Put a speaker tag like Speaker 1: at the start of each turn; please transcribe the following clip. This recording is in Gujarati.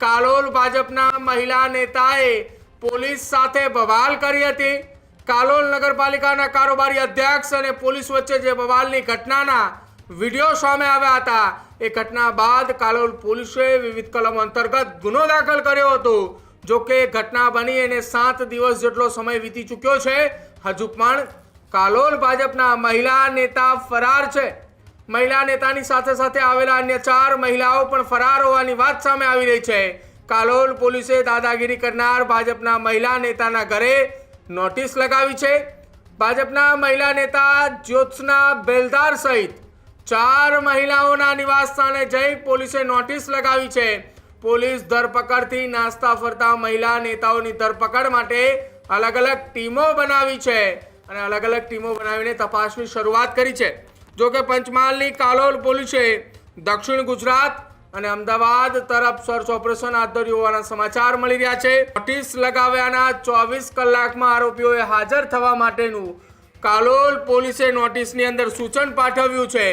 Speaker 1: કાલોલ ભાજપના મહિલા નેતાએ પોલીસ સાથે બવાલ કરી હતી। કાલોલ નગરપાલિકાના કારોબારી અધ્યક્ષ અને પોલીસ વચ્ચે જે બવાલની ઘટનાના વિડીયો સામે આવ્યા હતા, એ ઘટના બાદ કાલોલ પોલીસે વિવિધ કલમો અંતર્ગત ગુનો દાખલ કર્યો હતો। જો કે ઘટના બની એને 7 દિવસ જેટલો સમય વીતી ચૂક્યો છે, હજુ પણ કાલોલ ભાજપના મહિલા નેતા ફરાર છે। મહિલા નેતાની સાથે સાથે આવેલા અન્ય 4 મહિલાઓ પણ ફરાર હોવાની વાત સામે આવી રહી છે। કાલોલ પોલીસે દાદાગીરી કરનાર ભાજપના મહિલા નેતાના ઘરે નોટિસ લગાવી છે। ભાજપના મહિલા નેતા જ્યોત્સના બેલદાર સહિત 4 મહિલાઓના નિવાસ સ્થાને જઈ પોલીસે નોટિસ લગાવી છે। પોલીસ ધરપકડથી નાસ્તા ફરતા મહિલા નેતાઓની ધરપકડ માટે અલગ અલગ ટીમો બનાવી છે અને અલગ અલગ ટીમો બનાવીને તપાસની શરૂઆત કરી છે। જો કે પંચમહાલની કાલોલ પોલીસે દક્ષિણ ગુજરાત અને અમદાવાદ તરફ સર્ચ ઓપરેશન હાથ ધર્યું હોવાના સમાચાર મળી રહ્યા છે। નોટિસ લગાવ્યાના 24 કલાકમાં આરોપીઓએ હાજર થવા માટેનું કાલોલ પોલીસે નોટિસની અંદર સૂચન પાઠવ્યું છે।